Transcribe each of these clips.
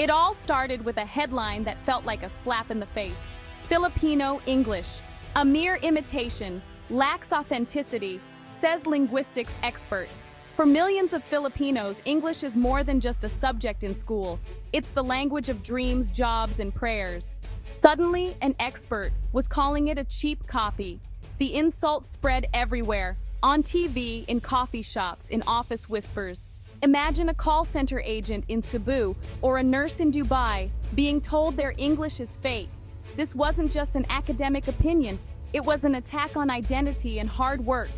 It all started with a headline that felt like a slap in the face. Filipino English, a mere imitation, lacks authenticity, says linguistics expert. For millions of Filipinos, English is more than just a subject in school. It's the language of dreams, jobs, and prayers. Suddenly, an expert was calling it a cheap copy. The insult spread everywhere, on TV, in coffee shops, in office whispers. Imagine a call center agent in Cebu or a nurse in Dubai being told their English is fake. This wasn't just an academic opinion, it was an attack on identity and hard work.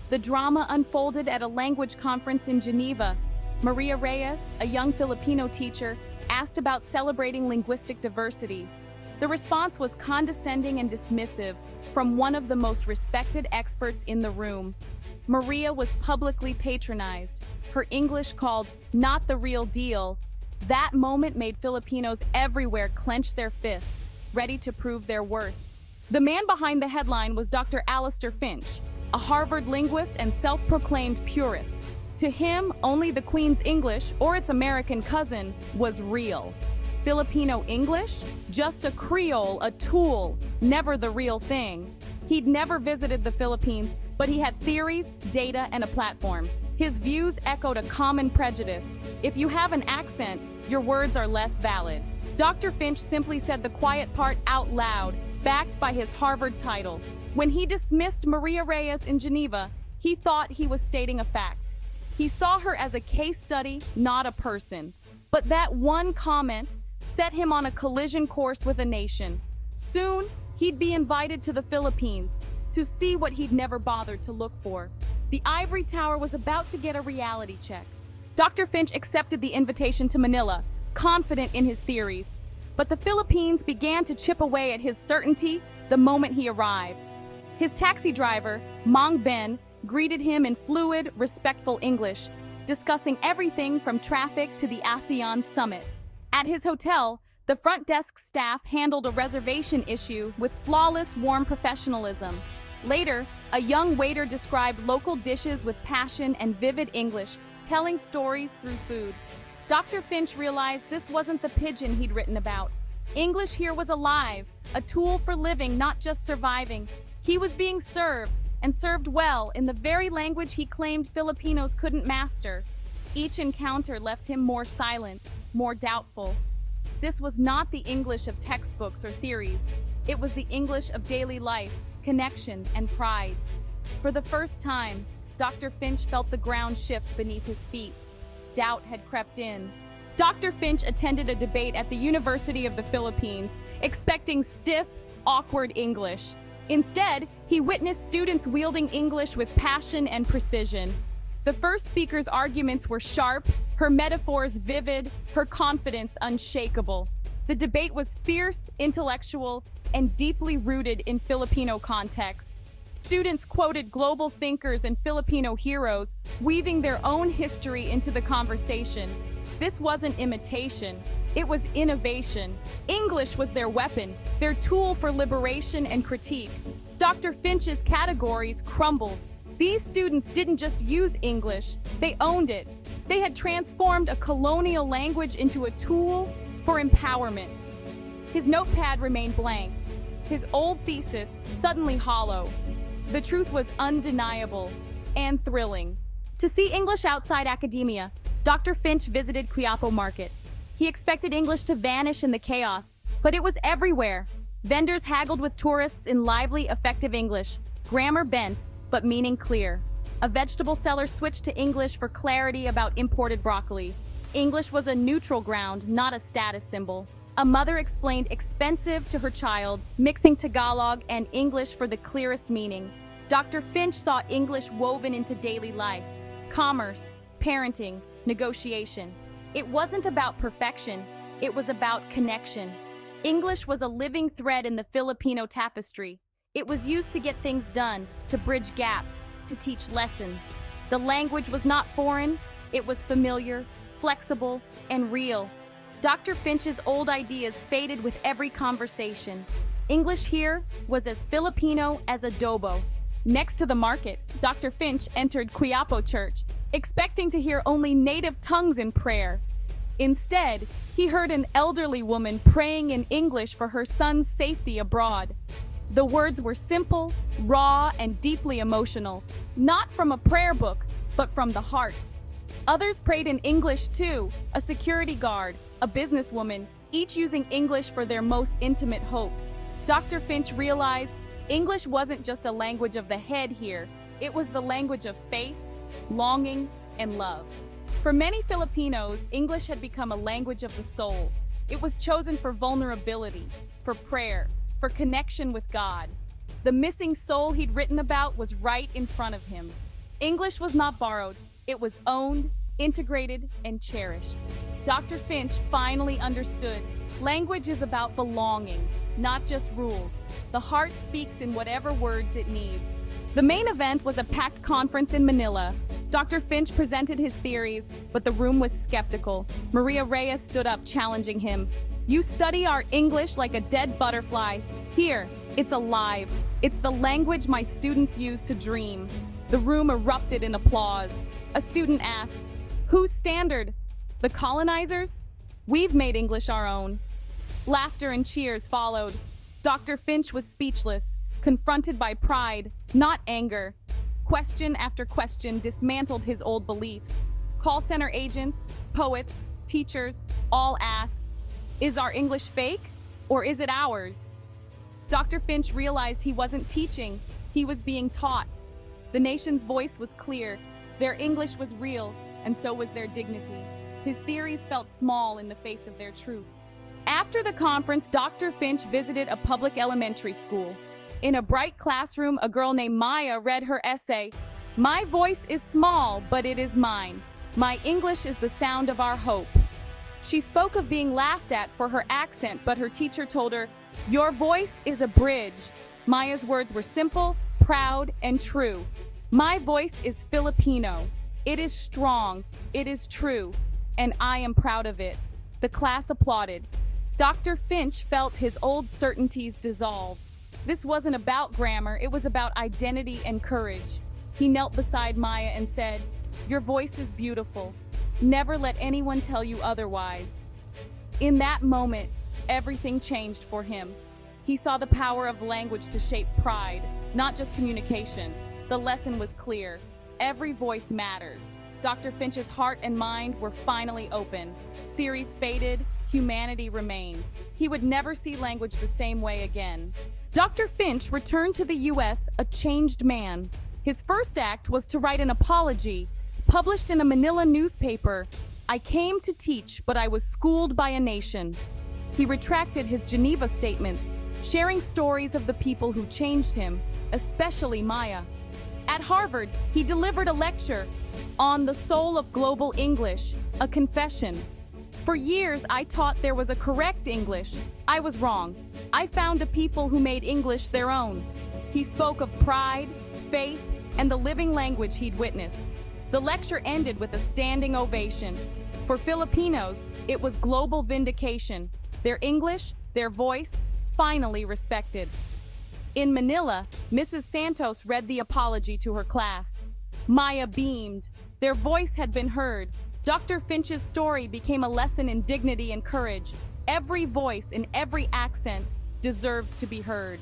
The drama unfolded at a language conference in Geneva. Maria Reyes, a young Filipino teacher, asked about celebrating linguistic diversity. The response was condescending and dismissive from one of the most respected experts in the room. Maria was publicly patronized, her English called not the real deal. That moment made Filipinos everywhere clench their fists, ready to prove their worth. The man behind the headline was Dr. Alistair Finch, a Harvard linguist and self-proclaimed purist. To him, only the Queen's English, or its American cousin, was real. Filipino English? Just a Creole, a tool, never the real thing. He'd never visited the Philippines, but he had theories, data, and a platform. His views echoed a common prejudice. If you have an accent, your words are less valid. Dr. Finch simply said the quiet part out loud, backed by his Harvard title. When he dismissed Maria Reyes in Geneva, he thought he was stating a fact. He saw her as a case study, not a person. But that one comment set him on a collision course with a nation. Soon, he'd be invited to the Philippines to see what he'd never bothered to look for. The ivory tower was about to get a reality check. Dr. Finch accepted the invitation to Manila, confident in his theories. But the Philippines began to chip away at his certainty the moment he arrived. His taxi driver, Mang Ben, greeted him in fluid, respectful English, discussing everything from traffic to the ASEAN summit. At his hotel, the front desk staff handled a reservation issue with flawless, warm professionalism. Later, a young waiter described local dishes with passion and vivid English, telling stories through food. Dr. Finch realized this wasn't the pigeon he'd written about. English here was alive, a tool for living, not just surviving. He was being served, and served well, in the very language he claimed Filipinos couldn't master. Each encounter left him more silent, more doubtful. This was not the English of textbooks or theories. It was the English of daily life, connection, and pride. For the first time, Dr. Finch felt the ground shift beneath his feet. Doubt had crept in. Dr. Finch attended a debate at the University of the Philippines, expecting stiff, awkward English. Instead, he witnessed students wielding English with passion and precision. The first speaker's arguments were sharp, her metaphors vivid, her confidence unshakable. The debate was fierce, intellectual, and deeply rooted in Filipino context. Students quoted global thinkers and Filipino heroes, weaving their own history into the conversation. This wasn't imitation, it was innovation. English was their weapon, their tool for liberation and critique. Dr. Finch's categories crumbled. These students didn't just use English, they owned it. They had transformed a colonial language into a tool for empowerment. His notepad remained blank, his old thesis suddenly hollow. The truth was undeniable and thrilling. To see English outside academia, Dr. Finch visited Quiapo Market. He expected English to vanish in the chaos, but it was everywhere. Vendors haggled with tourists in lively, effective English, grammar bent, but meaning clear. A vegetable seller switched to English for clarity about imported broccoli. English was a neutral ground, not a status symbol. A mother explained expensive to her child, mixing Tagalog and English for the clearest meaning. Dr. Finch saw English woven into daily life, commerce, parenting, negotiation. It wasn't about perfection, it was about connection. English was a living thread in the Filipino tapestry. It was used to get things done, to bridge gaps, to teach lessons. The language was not foreign, it was familiar, flexible, and real. Dr. Finch's old ideas faded with every conversation. English here was as Filipino as adobo. Next to the market, Dr. Finch entered Quiapo Church, expecting to hear only native tongues in prayer. Instead, he heard an elderly woman praying in English for her son's safety abroad. The words were simple, raw, and deeply emotional, not from a prayer book, but from the heart. Others prayed in English too, a security guard, a businesswoman, each using English for their most intimate hopes. Dr. Finch realized English wasn't just a language of the head here, it was the language of faith, longing, and love. For many Filipinos, English had become a language of the soul. It was chosen for vulnerability, for prayer, for connection with God. The missing soul he'd written about was right in front of him. English was not borrowed, it was owned, integrated, and cherished. Dr. Finch finally understood. Language is about belonging, not just rules. The heart speaks in whatever words it needs. The main event was a packed conference in Manila. Dr. Finch presented his theories, but the room was skeptical. Maria Reyes stood up, challenging him. "You study our English like a dead butterfly. Here, it's alive. It's the language my students use to dream." The room erupted in applause. A student asked, "Whose standard? The colonizers? We've made English our own." Laughter and cheers followed. Dr. Finch was speechless, confronted by pride, not anger. Question after question dismantled his old beliefs. Call center agents, poets, teachers, all asked, "Is our English fake, or is it ours?" Dr. Finch realized he wasn't teaching, he was being taught. The nation's voice was clear, their English was real, and so was their dignity. His theories felt small in the face of their truth. After the conference, Dr. Finch visited a public elementary school. In a bright classroom, a girl named Maya read her essay, "My voice is small, but it is mine. My English is the sound of our hope." She spoke of being laughed at for her accent, but her teacher told her, "Your voice is a bridge." Maya's words were simple, proud, and true. "My voice is Filipino. It is strong, it is true, and I am proud of it." The class applauded. Dr. Finch felt his old certainties dissolve. This wasn't about grammar, it was about identity and courage. He knelt beside Maya and said, "Your voice is beautiful. Never let anyone tell you otherwise." In that moment, everything changed for him. He saw the power of language to shape pride, not just communication. The lesson was clear. Every voice matters. Dr. Finch's heart and mind were finally open. Theories faded, humanity remained. He would never see language the same way again. Dr. Finch returned to the U.S. a changed man. His first act was to write an apology, published in a Manila newspaper. "I came to teach, but I was schooled by a nation." He retracted his Geneva statements, sharing stories of the people who changed him, especially Maya. At Harvard, he delivered a lecture on the soul of global English, a confession. "For years, I taught there was a correct English. I was wrong. I found a people who made English their own." He spoke of pride, faith, and the living language he'd witnessed. The lecture ended with a standing ovation. For Filipinos, it was global vindication. Their English, their voice, finally respected. In Manila, Mrs. Santos read the apology to her class. Maya beamed. Their voice had been heard. Dr. Finch's story became a lesson in dignity and courage. Every voice in every accent deserves to be heard.